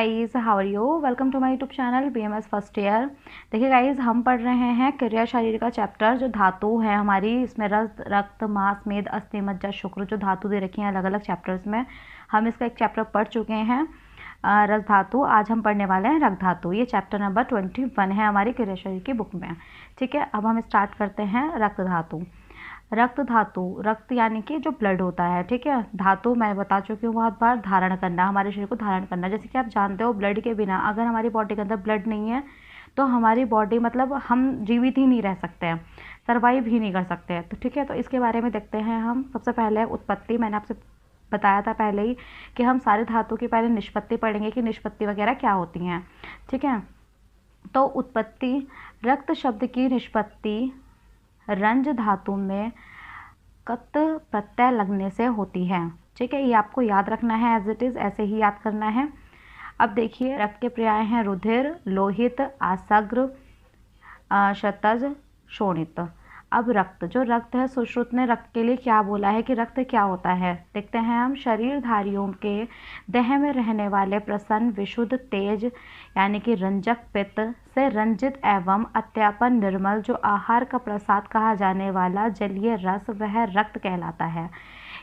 Guys, how are you. Welcome to my YouTube channel BMS first year. देखिए guys, हम पढ़ रहे हैं क्रिया शरीर का चैप्टर। जो धातु है हमारी, इसमें रक्त मांस मेद अस्थि मज्जा शुक्र जो धातु दे रखी हैं अलग अलग चैप्टर्स में। हम इसका एक चैप्टर पढ़ चुके हैं रस धातु। आज हम पढ़ने वाले हैं रक्त धातु। ये चैप्टर नंबर 21 है हमारी क्रिया शरीर की बुक में। ठीक है, अब हम स्टार्ट करते हैं रक्त धातु। रक्त धातु, रक्त यानी कि जो ब्लड होता है। ठीक है, धातु मैं बता चुकी हूँ बहुत बार, धारण करना, हमारे शरीर को धारण करना। जैसे कि आप जानते हो, ब्लड के बिना अगर हमारी बॉडी के अंदर ब्लड नहीं है तो हमारी बॉडी मतलब हम जीवित ही नहीं रह सकते हैं, सर्वाइव ही नहीं कर सकते हैं। तो ठीक है, तो इसके बारे में देखते हैं हम। सबसे पहले उत्पत्ति। मैंने आपसे बताया था पहले ही कि हम सारे धातु की पहले निष्पत्ति पढ़ेंगे कि निष्पत्ति वगैरह क्या होती हैं। ठीक है, तो उत्पत्ति, रक्त शब्द की निष्पत्ति रंज धातु में कत प्रत्यय लगने से होती है। ठीक है, ये आपको याद रखना है, एज इट इज़ ऐसे ही याद करना है। अब देखिए, रक्त के पर्याय हैं रुधिर, लोहित, आसग्र, क्षतज, शोणित। अब रक्त, जो रक्त है, सुश्रुत ने रक्त के लिए क्या बोला है कि रक्त क्या होता है, देखते हैं हम। शरीरधारियों के देह में रहने वाले प्रसन्न विशुद्ध तेज यानी कि रंजक पित्त से रंजित एवं अत्यापन निर्मल जो आहार का प्रसाद कहा जाने वाला जलीय रस, वह रक्त कहलाता है।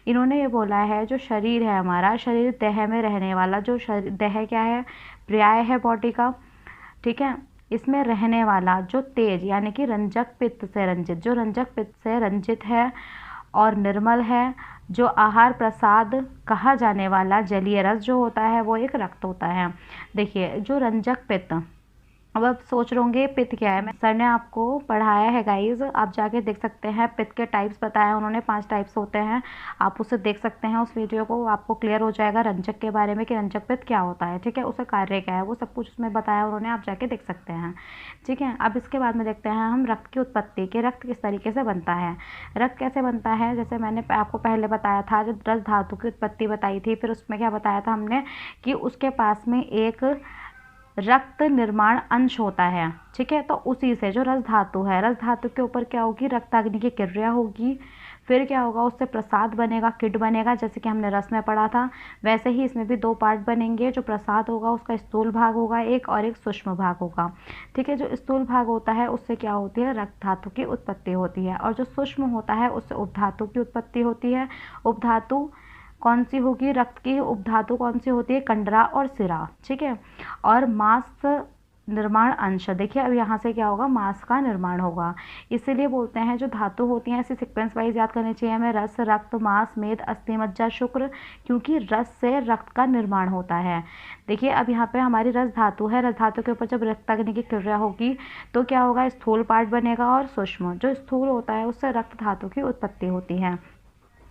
इन्होंने ये बोला है जो शरीर है हमारा, शरीर देह में रहने वाला, जो शरीर देह क्या है, पर्याय है बॉडी का। ठीक है, इसमें रहने वाला जो तेज यानी कि रंजक पित्त से रंजित, जो रंजक पित्त से रंजित है और निर्मल है, जो आहार प्रसाद कहा जाने वाला जलीय रस जो होता है वो एक रक्त होता है। देखिए, जो रंजक पित्त, अब आप सोच रहे होंगे पित्त क्या है। मैं सर ने आपको पढ़ाया है गाइज, आप जाके देख सकते हैं। पित्त के टाइप्स बताया उन्होंने, 5 टाइप्स होते हैं। आप उसे देख सकते हैं, उस वीडियो को, आपको क्लियर हो जाएगा रंजक के बारे में कि रंजक पित्त क्या होता है। ठीक है, उसका कार्य क्या है, वो सब कुछ उसमें बताया उन्होंने, आप जाके देख सकते हैं। ठीक है, अब इसके बाद में देखते हैं हम रक्त की उत्पत्ति, कि रक्त किस तरीके से बनता है। रक्त कैसे बनता है, जैसे मैंने आपको पहले बताया था, जब रस धातु की उत्पत्ति बताई थी, फिर उसमें क्या बताया था हमने कि उसके पास में एक रक्त निर्माण अंश होता है। ठीक है, तो उसी से जो रस धातु है, रस धातु के ऊपर क्या होगी, रक्ताग्नि की क्रिया होगी। फिर क्या होगा, उससे प्रसाद बनेगा, किट बनेगा, जैसे कि हमने रस में पढ़ा था। वैसे ही इसमें भी 2 पार्ट बनेंगे। जो प्रसाद होगा उसका स्थूल भाग होगा एक, और एक सूक्ष्म भाग होगा। ठीक है, जो स्थूल भाग होता है उससे क्या होती है, रक्त धातु की उत्पत्ति होती है, और जो सूक्ष्म होता है उससे उपधातु की उत्पत्ति होती है। उपधातु कौन सी होगी, रक्त की उपधातु कौन सी होती है, कंडरा और सिरा। ठीक है, और मांस निर्माण अंश, देखिए अब यहाँ से क्या होगा, मांस का निर्माण होगा। इसीलिए बोलते हैं जो धातु होती हैं ऐसे सीक्वेंस वाइज याद करनी चाहिए हमें, रस, रक्त, मांस, मेद, अस्थि, मज्जा, शुक्र, क्योंकि रस से रक्त का निर्माण होता है। देखिए, अब यहाँ पे हमारी रस धातु है, रस धातु के ऊपर जब रक्ताग्नि की क्रिया होगी तो क्या होगा, स्थूल पार्ट बनेगा और सूक्ष्म। जो स्थूल होता है उससे रक्त धातु की उत्पत्ति होती है,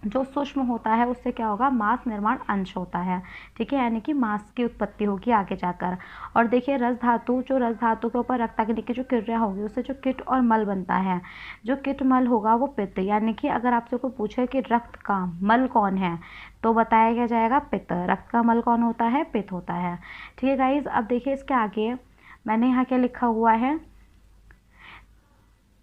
जो सूक्ष्म होता है उससे क्या होगा, मांस निर्माण अंश होता है। ठीक है, यानी कि मांस की उत्पत्ति होगी आगे जाकर। और देखिए, रस धातु, जो रस धातु के ऊपर रक्ताग्नि की जो क्रिया होगी उससे जो किट और मल बनता है, जो किट मल होगा वो पित्त। यानी कि अगर आपसे कोई पूछे कि रक्त का मल कौन है तो बताया क्या जाएगा, पित्त। रक्त का मल कौन होता है, पित्त होता है। ठीक है गाइज, अब देखिए इसके आगे मैंने यहाँ क्या लिखा हुआ है,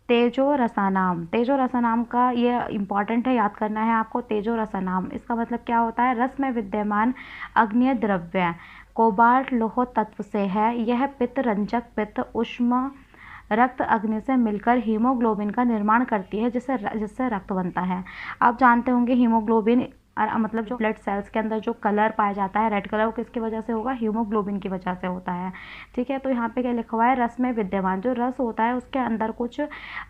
तेजो रसानाम। तेजो रसानाम का ये इम्पॉर्टेंट है, याद करना है आपको। तेजो रसानाम, इसका मतलब क्या होता है, रस में विद्यमान अग्नेय द्रव्य कोबाल्ट लोह तत्व से है। यह पित्त रंजक पित्त उष्म रक्त अग्नि से मिलकर हीमोग्लोबिन का निर्माण करती है, जिससे रक्त बनता है। आप जानते होंगे हीमोग्लोबिन मतलब जो ब्लड सेल्स के अंदर जो कलर पाया जाता है रेड कलर, वो किसकी वजह से होगा, हीमोग्लोबिन की वजह से होता है। ठीक है, तो यहाँ पे क्या लिखा हुआ है, रस में विद्यमान, जो रस होता है उसके अंदर कुछ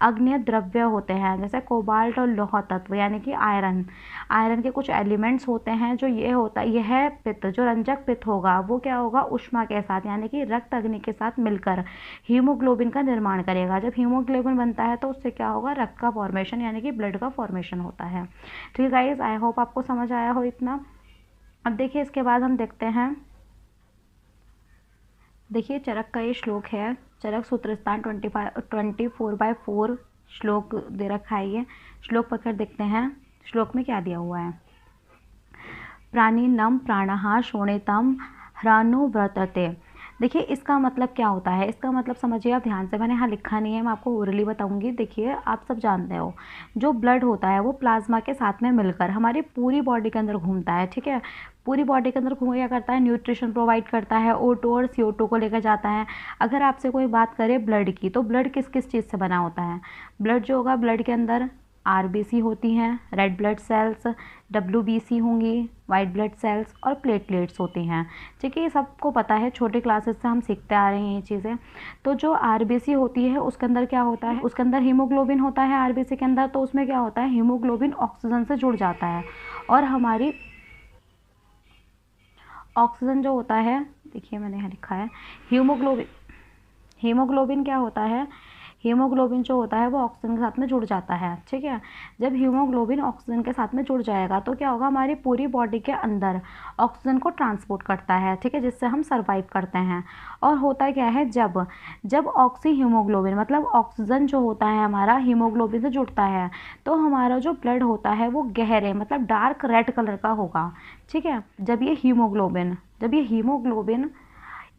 अग्नेय द्रव्य होते हैं, जैसे कोबाल्ट और लौह तत्व यानी कि आयरन, आयरन के कुछ एलिमेंट्स होते हैं। जो ये होता है, यह है पित्त, जो रंजक पित्त होगा वो क्या होगा, ऊष्मा के साथ यानी कि रक्त अग्नि के साथ मिलकर हीमोग्लोबिन का निर्माण करेगा। जब हीमोग्लोबिन बनता है तो उससे क्या होगा, रक्त का फॉर्मेशन यानी कि ब्लड का फॉर्मेशन होता है। ठीक है गाइज, आई होप आपको समझ आया हो इतना। अब देखिए इसके बाद हम देखते हैं, देखिए चरक का ये श्लोक है, चरक सूत्र स्थान 24/4 श्लोक दे रखा है। ये श्लोक पकड़ देखते हैं, श्लोक में क्या दिया हुआ है। प्राणिनम प्राणः शोणितम ह्रानुव्रतते। देखिए इसका मतलब क्या होता है, इसका मतलब समझिए आप ध्यान से, मैंने यहाँ लिखा नहीं है, मैं आपको ओरली बताऊंगी। देखिए आप सब जानते हो जो ब्लड होता है वो प्लाज्मा के साथ में मिलकर हमारी पूरी बॉडी के अंदर घूमता है। ठीक है, पूरी बॉडी के अंदर घूम क्या करता है, न्यूट्रिशन प्रोवाइड करता है, O2 और CO2 को लेकर जाता है। अगर आपसे कोई बात करे ब्लड की, तो ब्लड किस किस चीज़ से बना होता है? ब्लड जो होगा, ब्लड के अंदर RBC होती हैं, रेड ब्लड सेल्स, WBC होंगी, वाइट ब्लड सेल्स, और प्लेटलेट्स होती हैं। ठीक है, ये सबको पता है, छोटे क्लासेस से हम सीखते आ रहे हैं ये चीज़ें। तो जो RBC होती है उसके अंदर क्या होता है, उसके अंदर हीमोग्लोबिन होता है RBC के अंदर। तो उसमें क्या होता है, हीमोग्लोबिन ऑक्सीजन से जुड़ जाता है, और हमारी ऑक्सीजन जो होता है, देखिए मैंने यहाँ लिखा है हीमोग्लोबिन क्या होता है, हीमोग्लोबिन जो होता है वो ऑक्सीजन के साथ में जुड़ जाता है। ठीक है, जब हीमोग्लोबिन ऑक्सीजन के साथ में जुड़ जाएगा तो क्या होगा, हमारी पूरी बॉडी के अंदर ऑक्सीजन को ट्रांसपोर्ट करता है। ठीक है, जिससे हम सर्वाइव करते हैं। और होता क्या है, जब ऑक्सी हीमोग्लोबिन मतलब ऑक्सीजन जो होता है हमारा हीमोग्लोबिन से जुड़ता है, तो हमारा जो ब्लड होता है वो गहरे मतलब डार्क रेड कलर का होगा। ठीक है, जब ये हीमोग्लोबिन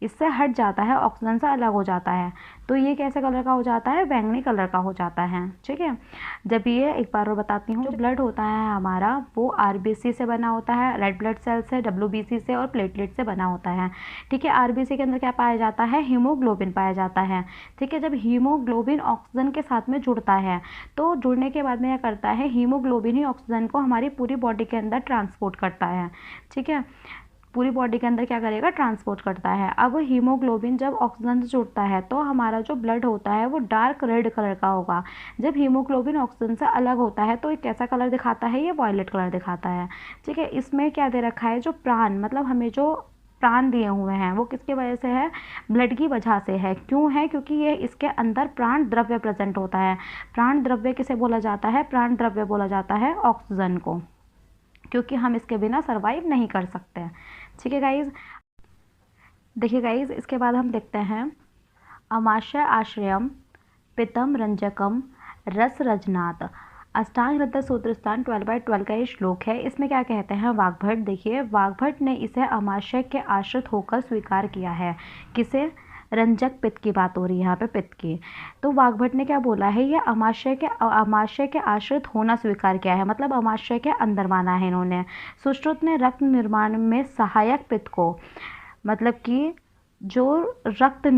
इससे हट जाता है, ऑक्सीजन से अलग हो जाता है, तो ये कैसे कलर का हो जाता है, बैंगनी कलर का हो जाता है। ठीक है, जब ये एक बार और बताती हूँ, जो ब्लड होता है हमारा वो RBC से बना होता है, रेड ब्लड सेल से, WBC से और प्लेटलेट से बना होता है। ठीक है, RBC के अंदर क्या पाया जाता है, हीमोग्लोबिन पाया जाता है। ठीक है, जब हीमोग्लोबिन ऑक्सीजन के साथ में जुड़ता है, तो जुड़ने के बाद में क्या करता है, हीमोग्लोबिन ही ऑक्सीजन को हमारी पूरी बॉडी के अंदर ट्रांसपोर्ट करता है। ठीक है, पूरी बॉडी के अंदर क्या करेगा, ट्रांसपोर्ट करता है। अब हीमोग्लोबिन जब ऑक्सीजन से जुड़ता है तो हमारा जो ब्लड होता है वो डार्क रेड कलर का होगा। जब हीमोग्लोबिन ऑक्सीजन से अलग होता है तो ये कैसा कलर दिखाता है, ये वॉयलेट कलर दिखाता है। ठीक है, इसमें क्या दे रखा है, जो प्राण मतलब हमें जो प्राण दिए हुए हैं वो किसकी वजह से है, ब्लड की वजह से है। क्यों है, क्योंकि ये इसके अंदर प्राण द्रव्य प्रेजेंट होता है। प्राण द्रव्य किसे बोला जाता है, प्राण द्रव्य बोला जाता है ऑक्सीजन को, क्योंकि हम इसके बिना सर्वाइव नहीं कर सकते। ठीक है गाइज, देखिए गाइज, इसके बाद हम देखते हैं अमाशय आश्रयम पितम रंजकम रस रजनात अष्टांग हृदय सूत्रस्थान 12/12 का ये श्लोक है। इसमें क्या कहते हैं वाग्भट, देखिए वाग्भट ने इसे अमाशय के आश्रित होकर स्वीकार किया है। किसे, रंजक पित्त की बात हो रही है यहाँ पे, पित्त की। तो वाग्भट ने क्या बोला है, ये अमाशय के आश्रित होना स्वीकार किया है, मतलब अमाशय के अंदर माना है इन्होंने। सुश्रुत ने रक्त निर्माण में सहायक पित्त को, मतलब कि जो रक्त का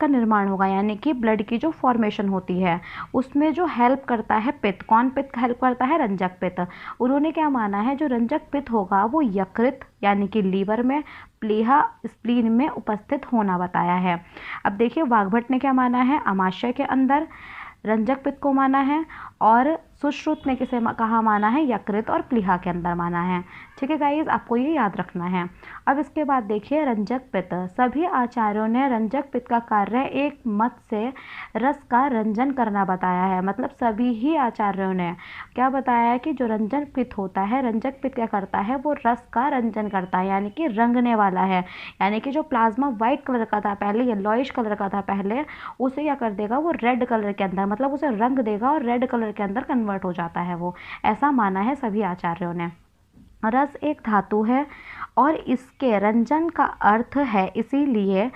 निर्माण होगा, यानी कि ब्लड की जो फॉर्मेशन होती है उसमें जो हेल्प करता है पित्त, कौन पित्त हेल्प करता है, रंजक पित्त। उन्होंने क्या माना है, जो रंजक पित्त होगा वो यकृत यानी कि लीवर में, प्लीहा स्प्लीन में उपस्थित होना बताया है। अब देखिए वाग्भट ने क्या माना है, अमाशय के अंदर रंजक पित्त को माना है, और सुश्रुत ने किसे कहा माना है, यकृत और प्लीहा के अंदर माना है। ठीक है गाइज, आपको ये याद रखना है। अब इसके बाद देखिए रंजक पित्त, सभी आचार्यों ने रंजक पित्त का कार्य एक मत से रस का रंजन करना बताया है। मतलब सभी ही आचार्यों ने क्या बताया है कि जो रंजक पित्त होता है, रंजक पित्त क्या करता है, वो रस का रंजन करता है, यानी कि रंगने वाला है। यानी कि जो प्लाज्मा वाइट कलर का था पहले, येलोइश कलर का था पहले, उसे क्या कर देगा, वो रेड कलर के अंदर, मतलब उसे रंग देगा और रेड कलर के अंदर कन्वर्ट हो जाता है वो। ऐसा माना है सभी आचार्यों ने। रस एक धातु है और इसके रंजन का अर्थ है, इसीलिए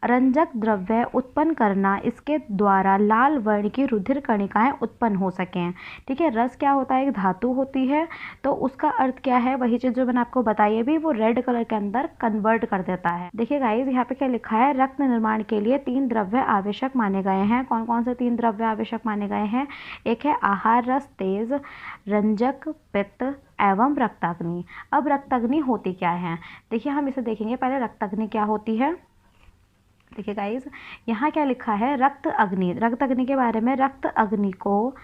रंजक द्रव्य उत्पन्न करना, इसके द्वारा लाल वर्ण की रुधिर कणिकाएं उत्पन्न हो सकें। ठीक है, रस क्या होता है, एक धातु होती है, तो उसका अर्थ क्या है, वही चीज़ जो मैंने आपको बताई है भी, वो रेड कलर के अंदर कन्वर्ट कर देता है। देखिए गाइस, यहाँ पे क्या लिखा है, रक्त निर्माण के लिए 3 द्रव्य आवश्यक माने गए हैं। कौन कौन से 3 द्रव्य आवश्यक माने गए हैं, एक है आहार रस तेज, रंजक पित्त एवं रक्ताग्नि। अब रक्ताग्नि होती क्या है, देखिए हम इसे देखेंगे पहले, रक्ताग्नि क्या होती है। देखिए गाइस, यहाँ क्या लिखा है, रक्त अग्नि के बारे में, रक्त अग्नि को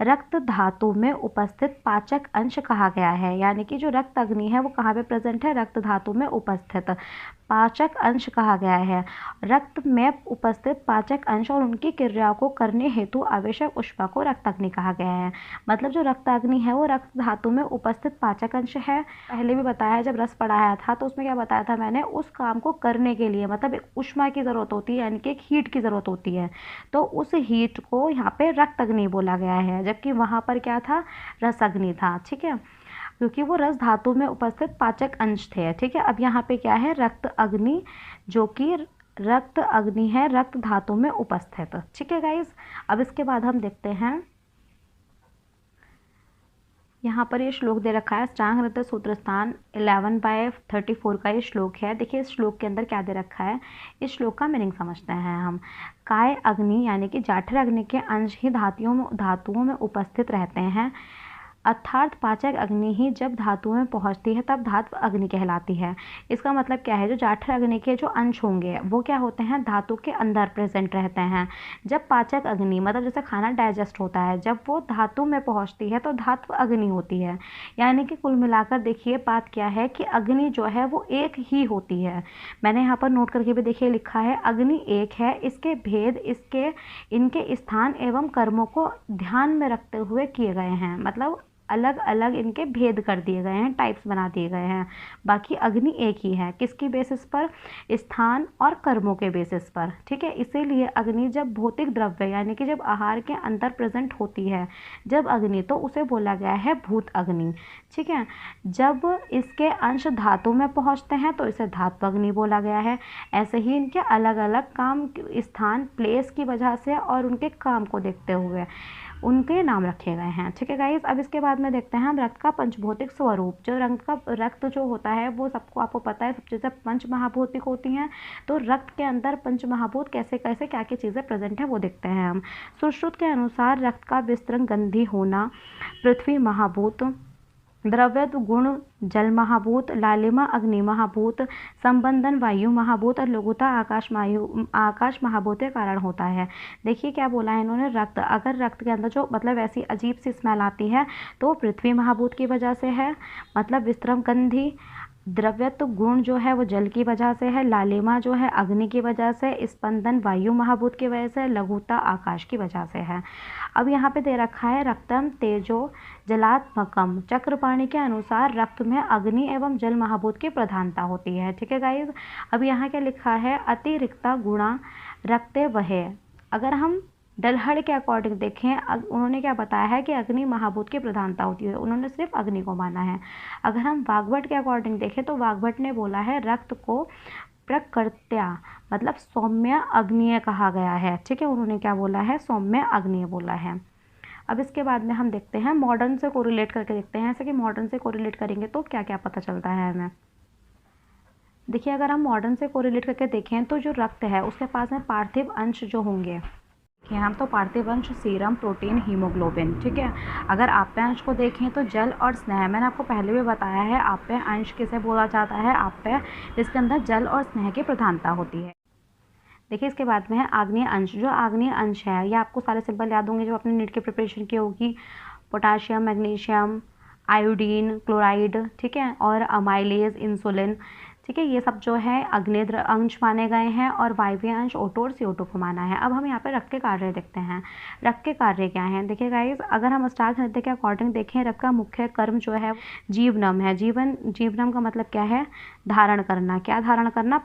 रक्त धातु में उपस्थित पाचक अंश कहा गया है। यानी कि जो रक्त अग्नि है वो कहाँ पे प्रेजेंट है, रक्त धातु में उपस्थित पाचक अंश कहा गया है। रक्त में उपस्थित पाचक अंश और उनकी क्रियाओं को करने हेतु आवश्यक ऊष्मा को रक्त अग्नि कहा गया है। मतलब जो रक्त अग्नि है वो रक्त धातु में उपस्थित पाचक अंश है। पहले भी बताया, जब रस पढ़ाया था तो उसमें क्या बताया था मैंने, उस काम को करने के लिए मतलब एक ऊष्मा की ज़रूरत होती है, यानी कि एक हीट की ज़रूरत होती है, तो उस हीट को यहाँ पे रक्त अग्नि बोला गया है, जबकि वहाँ पर क्या था, रस अग्नि था। ठीक है, क्योंकि वो रस धातु में उपस्थित पाचक अंश थे। ठीक है, अब यहाँ पे क्या है, रक्त अग्नि, जो कि रक्त अग्नि है रक्त धातु में उपस्थित। ठीक है गाइस, अब इसके बाद हम देखते हैं यहाँ पर ये श्लोक दे रखा है, अष्टांग हृदय सूत्र स्थान 11/34 का ये श्लोक है। देखिए इस श्लोक के अंदर क्या दे रखा है, इस श्लोक का मीनिंग समझते हैं हम। काय अग्नि यानी कि जाठर अग्नि के अंश ही धातुओं में उपस्थित रहते हैं, अर्थात पाचक अग्नि ही जब धातुओं में पहुंचती है तब धातु अग्नि कहलाती है। इसका मतलब क्या है, जो जाठर अग्नि के जो अंश होंगे वो क्या होते हैं, धातु के अंदर प्रेजेंट रहते हैं। जब पाचक अग्नि मतलब जैसे खाना डाइजेस्ट होता है, जब वो धातु में पहुंचती है तो धातु अग्नि होती है। यानी कि कुल मिलाकर देखिए बात क्या है कि अग्नि जो है वो एक ही होती है। मैंने यहाँ पर नोट करके भी देखिए लिखा है, अग्नि एक है, इसके भेद इनके स्थान एवं कर्मों को ध्यान में रखते हुए किए गए हैं। मतलब अलग अलग इनके भेद कर दिए गए हैं, टाइप्स बना दिए गए हैं। बाकी अग्नि एक ही है, किसकी बेसिस पर, स्थान और कर्मों के बेसिस पर। ठीक है, इसीलिए अग्नि जब भौतिक द्रव्य यानी कि जब आहार के अंदर प्रेजेंट होती है जब अग्नि, तो उसे बोला गया है भूत अग्नि। ठीक है, जब इसके अंश धातु में पहुंचते हैं तो इसे धातु अग्नि बोला गया है। ऐसे ही इनके अलग अलग काम, स्थान, प्लेस की वजह से और उनके काम को देखते हुए उनके नाम रखे गए हैं। ठीक है गाइस, अब इसके बाद में देखते हैं हम रक्त का पंचभौतिक स्वरूप। जो रक्त जो होता है वो सबको आपको पता है, सब चीज़ें पंच महाभौतिक होती हैं। तो रक्त के अंदर पंच महाभूत कैसे कैसे क्या क्या चीज़ें प्रेजेंट है वो देखते हैं हम। सुश्रुत के अनुसार रक्त का विस्तृत गंधी होना, पृथ्वी महाभूत, द्रव्यत्व गुण जल महाभूत, लालिमा अग्नि महाभूत, संबंधन वायु महाभूत और लघुता आकाश महाभूत के कारण होता है। देखिए क्या बोला है इन्होंने, रक्त, अगर रक्त के अंदर जो मतलब ऐसी अजीब सी स्मेल आती है तो पृथ्वी महाभूत की वजह से है, मतलब विस्तृत गंधी। द्रव्यत्व गुण जो है वो जल की वजह से है, लालिमा जो है अग्नि की वजह से, स्पंदन वायु महाभूत की वजह से, लघुता आकाश की वजह से है। अब यहाँ पे दे रखा है रक्तम तेजो जलात्मकम। चक्रपाणी के अनुसार रक्त में अग्नि एवं जल महाभूत की प्रधानता होती है। ठीक है गाइज, अब यहाँ क्या लिखा है, अतिरिक्ता गुणा रक्ते वहे। अगर हम डलहड़ के अकॉर्डिंग देखें, उन्होंने क्या बताया है कि अग्नि महाभूत की प्रधानता होती है, उन्होंने सिर्फ अग्नि को माना है। अगर हम वाग्भट के अकॉर्डिंग देखें तो वाग्भट ने बोला है रक्त को प्रकृत्या मतलब सौम्य अग्निय कहा गया है। ठीक है, उन्होंने क्या बोला है, सौम्य अग्निय बोला है। अब इसके बाद में हम देखते हैं मॉडर्न से कोरिलेट करके देखते हैं, ऐसे कि मॉडर्न से कोरिलेट करेंगे तो क्या क्या पता चलता है हमें। देखिए अगर हम मॉडर्न से कोरिलेट करके देखें तो जो रक्त है उसके पास में पार्थिव अंश जो होंगे, हम तो पार्थिव अंश सीरम, प्रोटीन, हीमोग्लोबिन। ठीक है, अगर आप्य अंश को देखें तो जल और स्नेह। मैंने आपको पहले भी बताया है आप्य अंश किसे बोला जाता है, आप्य जिसके अंदर जल और स्नेह की प्रधानता होती है। देखिए इसके बाद में है आग्नेय अंश। जो आग्नेय अंश है ये आपको सारे सिंबल याद होंगे जो अपने नीट की प्रिपरेशन की होगी, पोटाशियम, मैग्नीशियम, आयोडीन, क्लोराइड, ठीक है, और अमाइलेज, इंसुलिन। ठीक है, ये सब जो है अग्नेय अंश माने गए हैं और वायवीय अंश O2 और CO2 को माना है। अब हम यहाँ पे रक्त के कार्य देखते हैं। रक्त के कार्य क्या हैं, देखिए गाइस, अगर हम अष्टांग हृदय के अकॉर्डिंग देखें, रक्त का मुख्य कर्म जो है जीवनम है। जीवनम का मतलब क्या है, धारण करना। क्या धारण करना,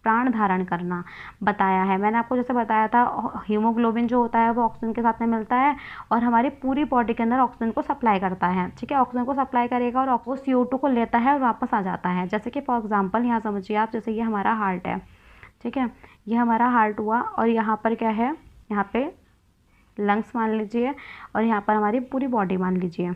प्राण धारण करना बताया है। मैंने आपको जैसे बताया था हीमोग्लोबिन जो होता है वो ऑक्सीजन के साथ में मिलता है और हमारी पूरी बॉडी के अंदर ऑक्सीजन को सप्लाई करता है। ठीक है, ऑक्सीजन को सप्लाई करेगा और वो CO2 को लेता है और वापस आ जाता है। जैसे कि फॉर एग्जांपल यहाँ समझिए आप, जैसे ये हमारा हार्ट है। ठीक है, ये हमारा हार्ट हुआ और यहाँ पर क्या है, यहाँ पे लंग्स मान लीजिए और यहाँ पर हमारी पूरी बॉडी मान लीजिए।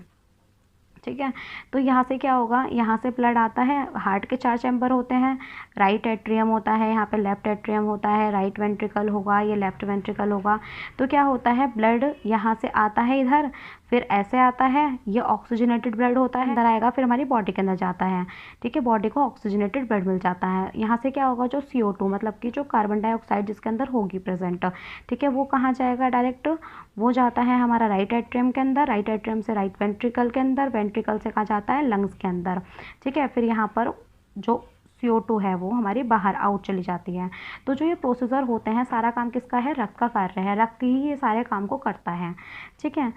ठीक है, तो यहाँ से क्या होगा, यहाँ से ब्लड आता है। हार्ट के 4 चैम्बर होते हैं, राइट एट्रियम होता है, यहाँ पे लेफ्ट एट्रियम होता है, राइट वेंट्रिकल होगा, ये लेफ्ट वेंट्रिकल होगा। तो क्या होता है, ब्लड यहाँ से आता है इधर, फिर ऐसे आता है, ये ऑक्सीजनेटेड ब्लड होता है, अंदर आएगा, फिर हमारी बॉडी के अंदर जाता है। ठीक है, बॉडी को ऑक्सीजनेटेड ब्लड मिल जाता है। यहाँ से क्या होगा, जो CO2 मतलब कि जो कार्बन डाइऑक्साइड जिसके अंदर होगी प्रेजेंट, ठीक है, वो कहाँ जाएगा, डायरेक्ट वो जाता है हमारा राइट एट्रियम के अंदर, राइट एट्रियम से राइट वेंट्रिकल के अंदर, वेंट्रिकल से कहाँ जाता है, लंग्स के अंदर। ठीक है, फिर यहाँ पर जो CO2 है वो हमारी बाहर आउट चली जाती है। तो जो ये प्रोसीजर होते हैं, सारा काम किसका है, रक्त का कार्य है। रक्त ही ये सारे काम को करता है। ठीक है,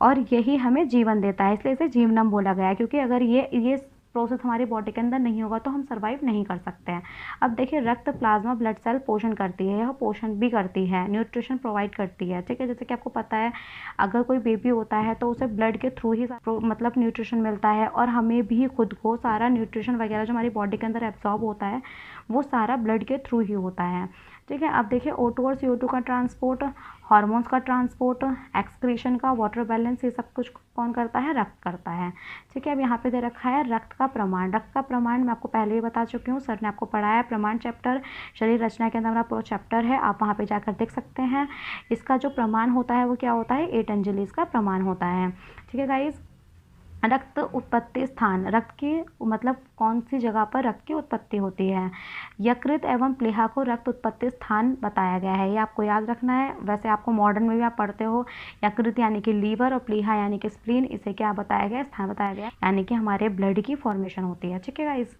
और यही हमें जीवन देता है, इसलिए इसे जीवनम बोला गया है, क्योंकि अगर ये प्रोसेस हमारी बॉडी के अंदर नहीं होगा तो हम सर्वाइव नहीं कर सकते हैं। अब देखिए, रक्त, प्लाज्मा, ब्लड सेल पोषण करती है, यह पोषण भी करती है, न्यूट्रिशन प्रोवाइड करती है। ठीक है, जैसे कि आपको पता है अगर कोई बेबी होता है तो उसे ब्लड के थ्रू ही मतलब न्यूट्रिशन मिलता है और हमें भी खुद को सारा न्यूट्रिशन वगैरह जो हमारी बॉडी के अंदर एब्जॉर्ब होता है वो सारा ब्लड के थ्रू ही होता है। ठीक है, अब देखिए O2 और CO2 का ट्रांसपोर्ट, हार्मोन्स का ट्रांसपोर्ट, एक्सक्रीशन का, वाटर बैलेंस, ये सब कुछ कौन करता है? रक्त करता है। ठीक है, अब यहाँ पे दे रखा है रक्त का प्रमाण। रक्त का प्रमाण मैं आपको पहले ही बता चुकी हूँ, सर ने आपको पढ़ाया प्रमाण चैप्टर, शरीर रचना के अंदर हमारा पूरा चैप्टर है, आप वहाँ पे जाकर देख सकते हैं। इसका जो प्रमाण होता है वो क्या होता है? 8 एंजेलिस का प्रमाण होता है। ठीक है गाइज, रक्त उत्पत्ति स्थान, रक्त की मतलब कौन सी जगह पर रक्त की उत्पत्ति होती है? यकृत एवं प्लीहा को रक्त उत्पत्ति स्थान बताया गया है, ये आपको याद रखना है। वैसे आपको मॉडर्न में भी आप पढ़ते हो, यकृत यानी कि लीवर और प्लीहा यानी कि स्प्लीन, इसे क्या बताया गया? स्थान बताया गया, यानी कि हमारे ब्लड की फॉर्मेशन होती है। ठीक है गाइस,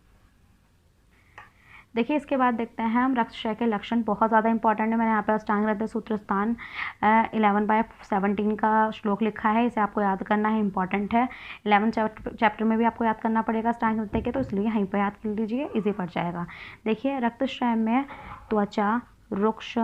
देखिए इसके बाद देखते हैं हम रक्तक्षय के लक्षण, बहुत ज़्यादा इंपॉर्टेंट है। मैंने यहाँ पर अष्टांग हृदय सूत्र स्थान 11/17 का श्लोक लिखा है, इसे आपको याद करना है, इंपॉर्टेंट है। 11 चैप्टर में भी आपको याद करना पड़ेगा अष्टांग हृदय के, तो इसलिए यहीं पर याद कर लीजिए, इजी पड़ जाएगा। देखिए रक्तक्षय में त्वचा, रुक्ष,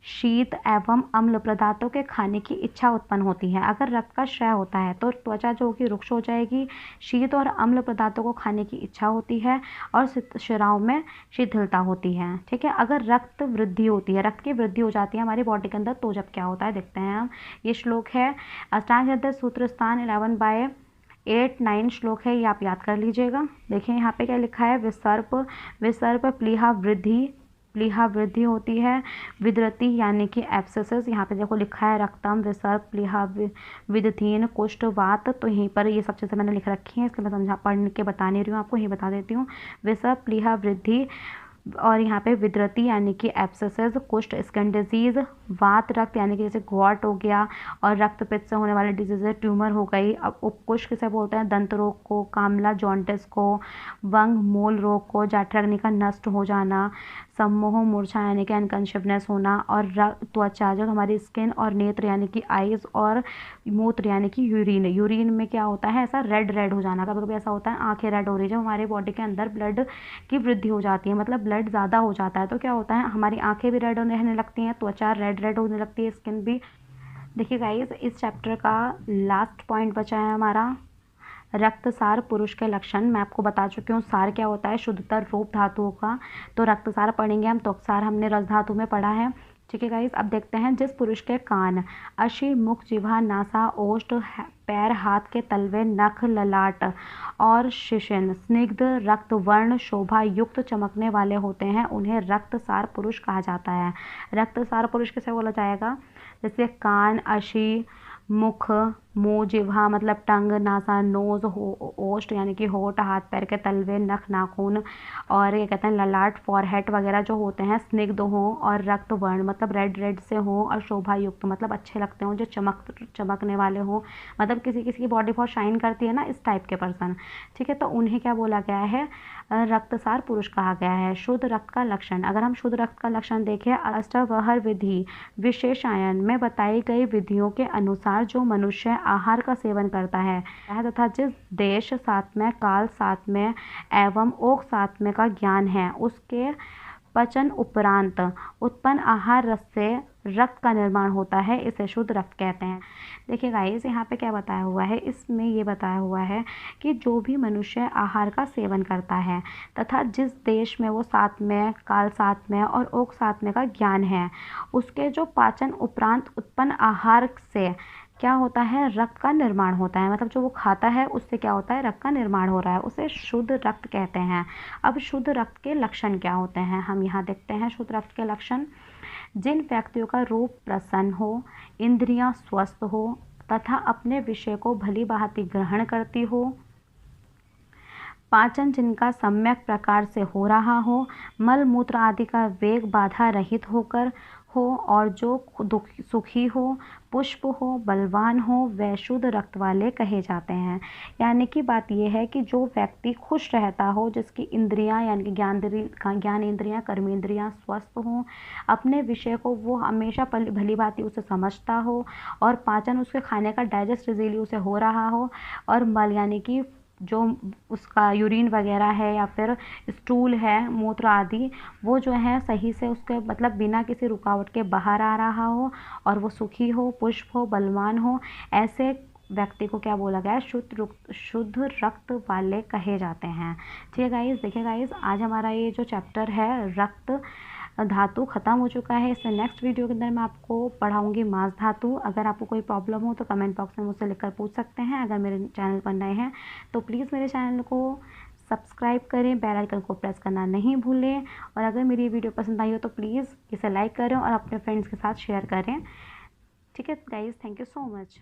शीत एवं अम्ल पदार्थों के खाने की इच्छा उत्पन्न होती है। अगर रक्त का क्षय होता है तो त्वचा जो होगी रुक्ष हो जाएगी, शीत और अम्ल पदार्थों को खाने की इच्छा होती है और शिराओं में शिथिलता होती है। ठीक है, अगर रक्त वृद्धि होती है, रक्त की वृद्धि हो जाती है हमारी बॉडी के अंदर, तो जब क्या होता है देखते हैं हम। ये श्लोक है अष्टांग हृदय सूत्र स्थान 11/8-9 श्लोक है, ये आप याद कर लीजिएगा। देखिए यहाँ पे क्या लिखा है? विसर्प प्लीहा वृद्धि, प्लीहा वृद्धि होती है। विद्रति यानी कि एब्सेसेस, यहाँ पे देखो लिखा है रक्तम, विसर्प, प्लीहा, विदथीन, कुष्ठ, वात, तो यहीं पर ये सब चीज़ें मैंने लिख रखी हैं, इसलिए मैं समझा पढ़ के बता नहीं रही हूँ आपको, यही बता देती हूँ। विसर्प, प्लीहा वृद्धि, और यहाँ पे विद्रति यानी कि एब्सेसेस, कुष्ठ स्किन डिजीज, वात रक्त यानी कि जैसे ग्वाट हो गया, और रक्त पित्त से होने वाले डिजीज ट्यूमर हो गई। अब उपकुष्ठ किसे बोलते हैं? दंत रोग को, कामला जॉन्टिस को, वंग मूल रोग को, जठराग्नि का नष्ट हो जाना, सम्मोह मूर्छा यानी कि अनकॉन्शियसनेस होना, और त्वचा जो हमारी स्किन, और नेत्र यानी कि आईज, और मूत्र यानी कि यूरिन। यूरिन में क्या होता है? ऐसा रेड हो जाना, कभी कभी ऐसा होता है आंखें रेड हो रही है। जब हमारे बॉडी के अंदर ब्लड की वृद्धि हो जाती है, मतलब ब्लड ज़्यादा हो जाता है, तो क्या होता है? हमारी आंखें भी रेड रहने लगती हैं, त्वचा रेड होने लगती है, स्किन भी। देखिए गाइस, इस चैप्टर का लास्ट पॉइंट बचा है हमारा रक्तसार पुरुष के लक्षण। मैं आपको बता चुकी हूँ सार क्या होता है, शुद्धतर रूप धातुओं का। तो रक्तसार पढ़ेंगे हम, त्वक्सार हमने रस धातु में पढ़ा है। ठीक है गाइस, अब देखते हैं जिस पुरुष के कान, अशी, मुख, जिह्वा, नासा, ओष्ठ, पैर, हाथ के तलवे, नख, ललाट और शिशिन स्निग्ध रक्त वर्ण शोभा युक्त चमकने वाले होते हैं, उन्हें रक्तसार पुरुष कहा जाता है। रक्तसार पुरुष किसे बोला जाएगा? जैसे कान, अशी, मुख, मुंह, जिह्वा मतलब टंग, नासा, नोज, ओष्ठ यानी कि होठ, हाथ पैर के तलवे, नख, नाखून, और ये कहते हैं ललाट, फॉरहेड वगैरह जो होते हैं स्निग्ध हों, और रक्त वर्ण मतलब रेड से हों, और शोभा युक्त मतलब अच्छे लगते हों, जो चमकने वाले हों, मतलब किसी की बॉडी बहुत शाइन करती है ना, इस टाइप के पर्सन। ठीक है, तो उन्हें क्या बोला गया है? रक्तसार पुरुष कहा गया है। शुद्ध रक्त का लक्षण, अगर हम शुद्ध रक्त का लक्षण देखें, अष्टावहर विधि विशेषायन में बताई गई विधियों के अनुसार जो मनुष्य आहार का सेवन करता है तथा जिस देश सात्म्य, काल सात्म्य एवं ओक सात्म्य का ज्ञान है, उसके पचन उपरांत उत्पन्न आहार रस से रक्त का निर्माण होता है, इसे शुद्ध रक्त कहते हैं। देखिए गाइस, यहाँ पे क्या बताया हुआ है? इसमें ये बताया हुआ है कि जो भी मनुष्य आहार का सेवन करता है तथा जिस देश में वो सात्म्य, काल सात्म्य और ओक सात्म्य का ज्ञान है, उसके जो पाचन उपरांत उत्पन्न आहार से क्या होता है? रक्त का निर्माण होता है। मतलब जो वो खाता है उससे क्या होता है? रक्त का निर्माण हो रहा है, उसे शुद्ध रक्त कहते हैं। अब शुद्ध रक्त के लक्षण क्या होते हैं, हम यहाँ देखते हैं शुद्ध रक्त के लक्षण। जिन व्यक्तियों का रूप प्रसन्न हो, इंद्रियां स्वस्थ हो तथा अपने विषय को भली भांति ग्रहण करती हो, पाचन जिनका सम्यक प्रकार से हो रहा हो, मल मूत्र आदि का वेग बाधा रहित होकर हो, और जो सुखी हो, पुष्प हो, बलवान हो, वे शुद्ध रक्त वाले कहे जाते हैं। यानी कि बात यह है कि जो व्यक्ति खुश रहता हो, जिसकी इंद्रियां यानी कि ज्ञान इंद्रियां, कर्मेंद्रियां स्वस्थ हों, अपने विषय को वो हमेशा भली भांति उसे समझता हो, और पाचन उसके खाने का डाइजेस्ट इजीली उसे हो रहा हो, और मल यानी कि जो उसका यूरिन वगैरह है या फिर स्टूल है, मूत्र आदि, वो जो है सही से उसके मतलब बिना किसी रुकावट के बाहर आ रहा हो, और वो सुखी हो, पुष्प हो, बलवान हो, ऐसे व्यक्ति को क्या बोला गया है, शुद्ध रक्त वाले कहे जाते हैं। ठीक है गाइस, देखिए गाइस आज हमारा ये जो चैप्टर है रक्त धातु ख़त्म हो चुका है। इससे नेक्स्ट वीडियो के अंदर मैं आपको पढ़ाऊंगी मांस धातु। अगर आपको कोई प्रॉब्लम हो तो कमेंट बॉक्स में मुझसे लिखकर पूछ सकते हैं। अगर मेरे चैनल पर नए हैं तो प्लीज़ मेरे चैनल को सब्सक्राइब करें, बेल आइकन को प्रेस करना नहीं भूलें। और अगर मेरी ये वीडियो पसंद आई हो तो प्लीज़ इसे लाइक करें और अपने फ्रेंड्स के साथ शेयर करें। ठीक है guys, thank you so much.